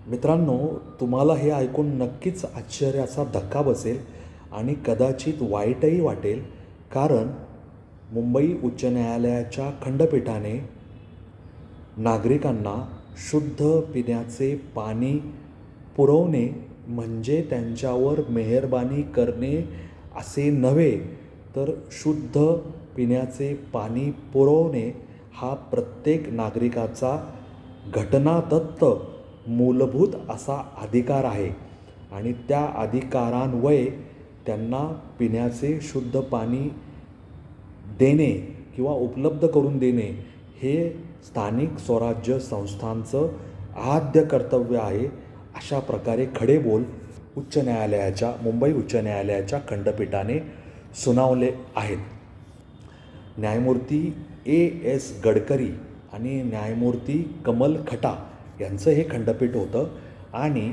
मित्रांनो, तुम्हाला हे ऐकून नक्कीच आश्चर्याचा धक्का बसेल आणि कदाचित वाईटही वाटेल. कारण मुंबई उच्च न्यायालयाच्या खंडपीठाने नागरिकांना शुद्ध पिण्याचे पाणी पुरवणे म्हणजे त्यांच्यावर मेहरबानी करणे असे नव्हे, तर शुद्ध पिण्याचे पाणी पुरवणे हा प्रत्येक नागरिकाचा घटनादत्त मूलभूत असा अधिकार आहे आणि त्या अधिकारान्वये त्यांना पिण्याचे शुद्ध पाणी देणे किंवा उपलब्ध करून देणे हे स्थानिक स्वराज्य संस्थांचं आद्य कर्तव्य आहे. अशा प्रकारे खडेबोल मुंबई उच्च न्यायालयाच्या खंडपीठाने सुनावले आहेत. न्यायमूर्ती एस गडकरी आणि न्यायमूर्ती कमल खटा यांचं हे खंडपीठ होतं आणि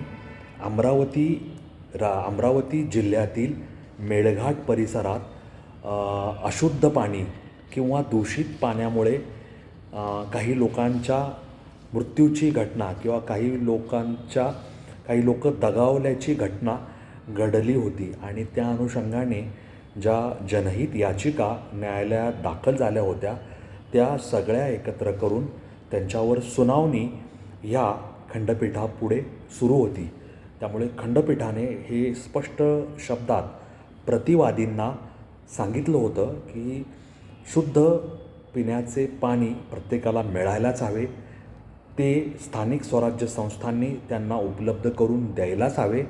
अमरावती जिल्ह्यातील मेळघाट परिसरात अशुद्ध पाणी किंवा दूषित पाण्यामुळे काही लोकांच्या मृत्यूची घटना किंवा काही लोक दगावल्याची घटना घडली होती आणि त्या अनुषंगाने ज्या जनहित याचिका न्यायालयात दाखल झाल्या होत्या त्या सगळ्या एकत्र करून त्यांच्यावर सुनावणी ह्या खंडपीठापुढे सुरू होती. त्यामुळे खंडपीठाने हे स्पष्ट शब्दात प्रतिवादींना सांगितलं होतं की शुद्ध पिण्याचे पाणी प्रत्येकाला मिळायलाच हवे, ते स्थानिक स्वराज्य संस्थांनी त्यांना उपलब्ध करून द्यायलाच हवे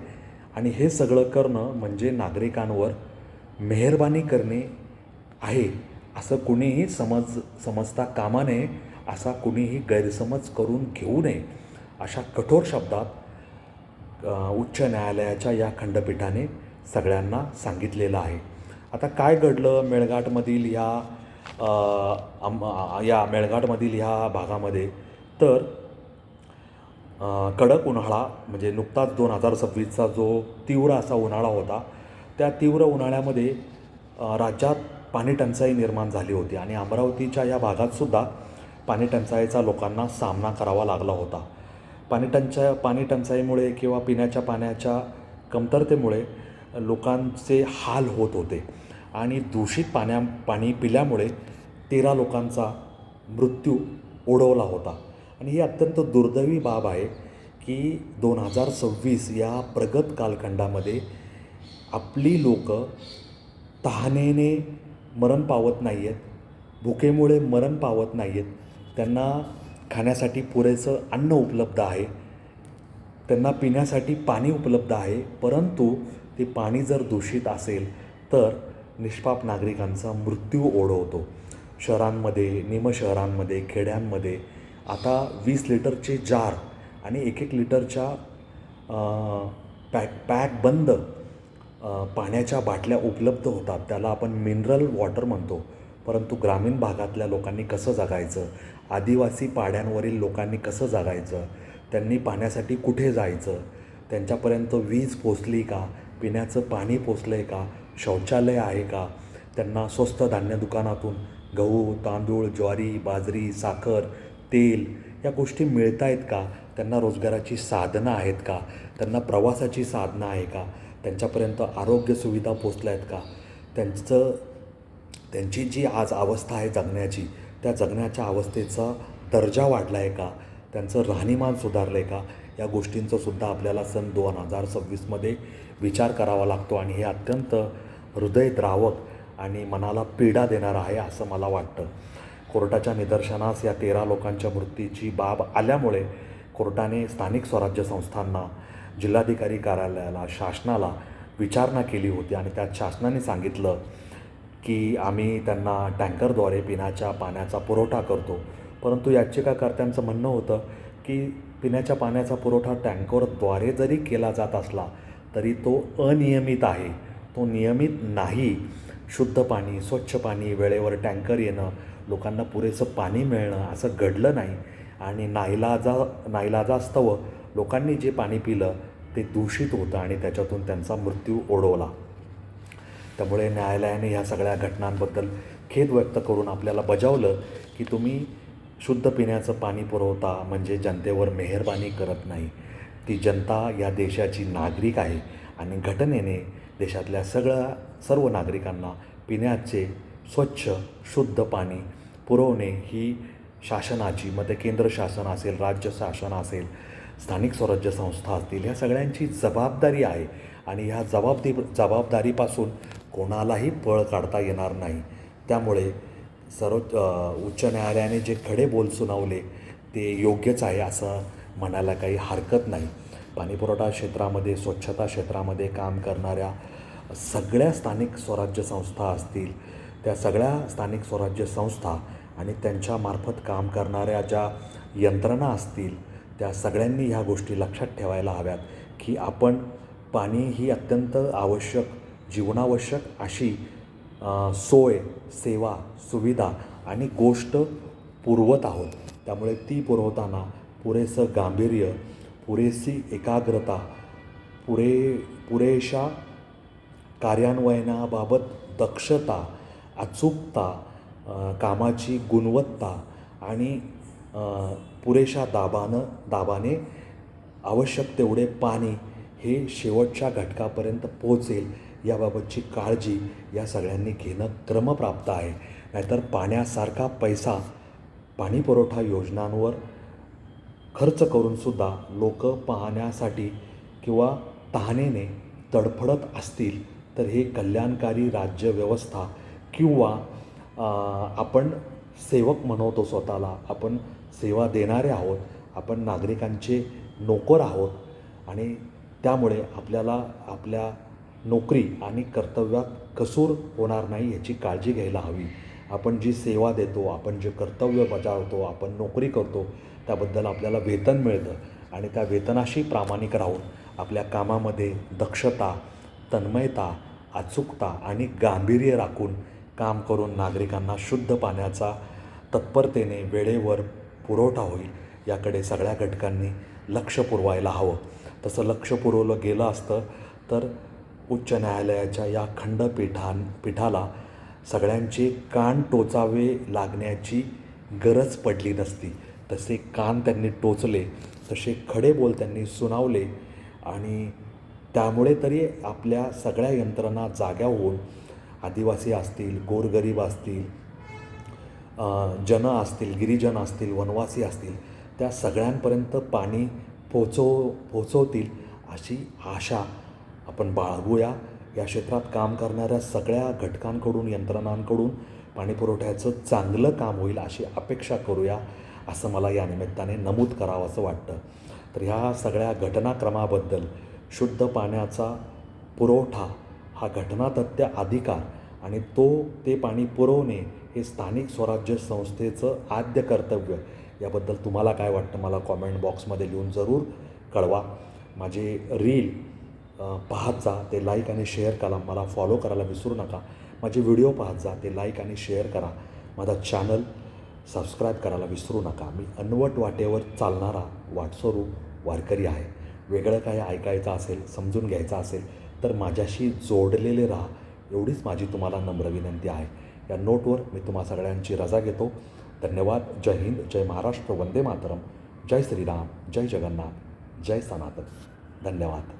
आणि हे सगळं करणं म्हणजे नागरिकांवर मेहरबानी करणे आहे असं कुणीही समजता कामा नये, असा कुणीही गैरसमज करून घेऊ नये, अशा कठोर शब्दात उच्च न्यायालयाच्या या खंडपीठाने सगळ्यांना सांगितलेलं आहे. आता काय घडलं मेळघाटमधील ह्या भागामध्ये, तर कडक उन्हाळा म्हणजे नुकताच 2026चा जो तीव्र असा उन्हाळा होता, त्या तीव्र उन्हाळ्यामध्ये राज्यात पाणी टंचाई निर्माण झाली होती आणि अमरावतीच्या या भागातसुद्धा पाणी टंचाईचा लोकांना सामना करावा लागला होता. पाणी टंचाईमुळे किंवा पिण्याच्या पाण्याच्या कमतरतेमुळे लोकांचे हाल होत होते आणि दूषित पाणी पिल्यामुळे 13 लोकांचा मृत्यू ओढवला होता. आणि ही अत्यंत दुर्दैवी बाब आहे की 2026 या प्रगत कालखंडामध्ये आपली लोक तहानेने मरण पावत नाही आहेत, भुकेमुळे मरण पावत नाही आहेत, त्यांना खाण्यासाठी पुरेसं अन्न उपलब्ध आहे, त्यांना पिण्यासाठी पाणी उपलब्ध आहे, परंतु ते पाणी जर दूषित असेल तर निष्पाप नागरिकांचा मृत्यू ओढवतो. शहरांमध्ये, निमशहरांमध्ये, खेड्यांमध्ये आता 20 लिटरचे जार आणि 1-1 लिटरच्या पॅक बंद पाण्याच्या बाटल्या उपलब्ध होतात. त्याला आपण मिनरल वॉटर म्हणतो. परंतु ग्रामीण भागातल्या लोकांनी कसं जगायचं, आदिवासी पाड्यांवरील लोकांनी कसं जगायचं, त्यांनी पाण्यासाठी कुठे जायचं, त्यांच्यापर्यंत वीज पोचली का, पिण्याचं पाणी पोचलं आहे का, शौचालय आहे का, त्यांना स्वस्त धान्य दुकानातून गहू, तांदूळ, ज्वारी, बाजरी, साखर, तेल या गोष्टी मिळत आहेत का, त्यांना रोजगाराची साधनं आहेत का, त्यांना प्रवासाची साधनं आहे का, त्यांच्यापर्यंत आरोग्य सुविधा पोचल्या आहेत का, त्यांची जी आज अवस्था आहे जगण्याची, त्या जगण्याच्या अवस्थेचा दर्जा वाढला आहे का, त्यांचं राहणीमान सुधारलं आहे का, या गोष्टींचंसुद्धा आपल्याला सन 2026मध्ये विचार करावा लागतो आणि हे अत्यंत हृदयद्रावक आणि मनाला पीडा देणारं आहे असं मला वाटतं. कोर्टाच्या निदर्शनास या 13 लोकांच्या मृत्यूची बाब आल्यामुळे कोर्टाने स्थानिक स्वराज्य संस्थांना, जिल्हाधिकारी कार्यालयाला, शासनाला विचारणा केली होती आणि त्यात शासनाने सांगितलं की आम्ही त्यांना टँकरद्वारे पिण्याच्या पाण्याचा पुरवठा करतो. परंतु याचिकाकर्त्यांचं म्हणणं होतं की पिण्याच्या पाण्याचा पुरवठा टँकरद्वारे जरी केला जात असला तरी तो अनियमित आहे, तो नियमित नाही. शुद्ध पाणी, स्वच्छ पाणी, वेळेवर टँकर येणं, लोकांना पुरेसं पाणी मिळणं असं घडलं नाही आणि नाईलाजास्तव लोकांनी जे पाणी पिलं ते दूषित होतं आणि त्याच्यातून त्यांचा मृत्यू ओढवला. त्यामुळे न्यायालयाने ह्या सगळ्या घटनांबद्दल खेद व्यक्त करून आपल्याला बजावलं की तुम्ही शुद्ध पिण्याचं पाणी पुरवता म्हणजे जनतेवर मेहरबानी करत नाही. ती जनता या देशाची नागरिक आहे आणि घटनेने देशातल्या सर्व नागरिकांना पिण्याचे स्वच्छ शुद्ध पाणी पुरवणे ही शासनाची, मग ते केंद्र शासन असेल, राज्य शासन असेल, स्थानिक स्वराज्य संस्था असतील, ह्या सगळ्यांची जबाबदारी आहे आणि ह्या जबाबदारीपासून कोणालाही पळ काढता येणार नाही. त्यामुळे उच्च न्यायालयाने जे खडे बोल सुनावले ते योग्यच आहे असं म्हणायला काही हरकत नाही. पाणीपुरवठा क्षेत्रामध्ये, स्वच्छता क्षेत्रामध्ये काम करणाऱ्या सगळ्या स्थानिक स्वराज्य संस्था असतील, त्या सगळ्या स्थानिक स्वराज्य संस्था आणि त्यांच्यामार्फत काम करणाऱ्या ज्या यंत्रणा असतील, त्या सगळ्यांनी ह्या गोष्टी लक्षात ठेवायला हव्यात की आपण पाणी ही अत्यंत आवश्यक, जीवनावश्यक अशी सोय, सेवा, सुविधा आणि गोष्ट पुरवत आहोत. त्यामुळे ती पुरवताना पुरेसं गांभीर्य, पुरेशी एकाग्रता, पुरेशा कार्यान्वयनाबाबत दक्षता, अचूकता, कामाची गुणवत्ता आणि पुरेशा दाबाने आवश्यक तेवढे पाणी हे शेवटच्या घटकापर्यंत पोहोचेल याबाबतची काळजी या सगळ्यांनी घेणं क्रमप्राप्त आहे. नाहीतर पाण्यासारखा पैसा पाणीपुरवठा योजनांवर खर्च करूनसुद्धा लोक पाहण्यासाठी किंवा तहानेने तडफडत असतील तर हे कल्याणकारी राज्यव्यवस्था किंवा आपण सेवक म्हणवतो स्वतःला, आपण सेवा देणारे आहोत, आपण नागरिकांचे नोकर आहोत आणि त्यामुळे आपल्याला आपल्या नोकरी आणि कर्तव्यात कसूर होणार नाही याची काळजी घ्यायला हवी. आपण जी सेवा देतो, आपण जे कर्तव्य बजावतो, आपण नोकरी करतो त्याबद्दल आपल्याला वेतन मिळतं आणि त्या वेतनाशी प्रामाणिक राहून आपल्या कामामध्ये दक्षता, तन्मयता, अचूकता आणि गांभीर्य राखून काम करून नागरिकांना शुद्ध पाण्याचा तत्परतेने वेळेवर पुरवठा होईल याकडे सगळ्या घटकांनी लक्ष पुरवायला हवं. तसं लक्ष पुरवलं गेलं असतं तर उच्च न्यायालयाच्या या खंडपीठाला सगळ्यांचे कान टोचावे लागण्याची गरज पडली नसती. तसे कान त्यांनी टोचले, तसे खडे बोल त्यांनी सुनावले आणि त्यामुळे तरी आपल्या सगळ्या यंत्रणा जाग्या होऊन आदिवासी असतील, गोरगरीब असतील, जन असतील, गिरिजन असतील, वनवासी असतील, त्या सगळ्यांपर्यंत पाणी पोचवतील अशी आशा आपण बाळगूया. या क्षेत्रात काम करणाऱ्या सगळ्या घटकांकडून, यंत्रणांकडून पाणीपुरवठ्याचं चांगलं काम होईल अशी अपेक्षा करूया असं मला या निमित्ताने नमूद करावं असं वाटतं. तर ह्या सगळ्या घटनाक्रमाबद्दल शुद्ध पाण्याचा पुरवठा हा घटनातथ्य अधिकार आणि ते पाणी पुरवणे हे स्थानिक स्वराज्य संस्थेचं आद्य कर्तव्य याबद्दल तुम्हाला काय वाटतं मला कॉमेंट बॉक्समध्ये लिहून जरूर कळवा. माझे रील पाहत जा, ते लाईक आणि शेअर करा, मला फॉलो करायला विसरू नका. माझे व्हिडिओ पाहत जा, ते लाईक आणि शेअर करा. माझा चॅनल सबस्क्राईब करायला विसरू नका. मी अनवट वाटेवर चालणारा वाटसरू वारकरी आहे. वेगळं काय ऐकायचं असेल, समजून घ्यायचं असेल तर माझ्याशी जोडलेले राहा एवढीच माझी तुम्हाला नम्र विनंती आहे. या नोटवर मी तुम्हा सगळ्यांची रजा घेतो. धन्यवाद. जय हिंद, जय महाराष्ट्र, वंदे मातरम, जय श्रीराम, जय जगन्नाथ, जय सनातन. धन्यवाद.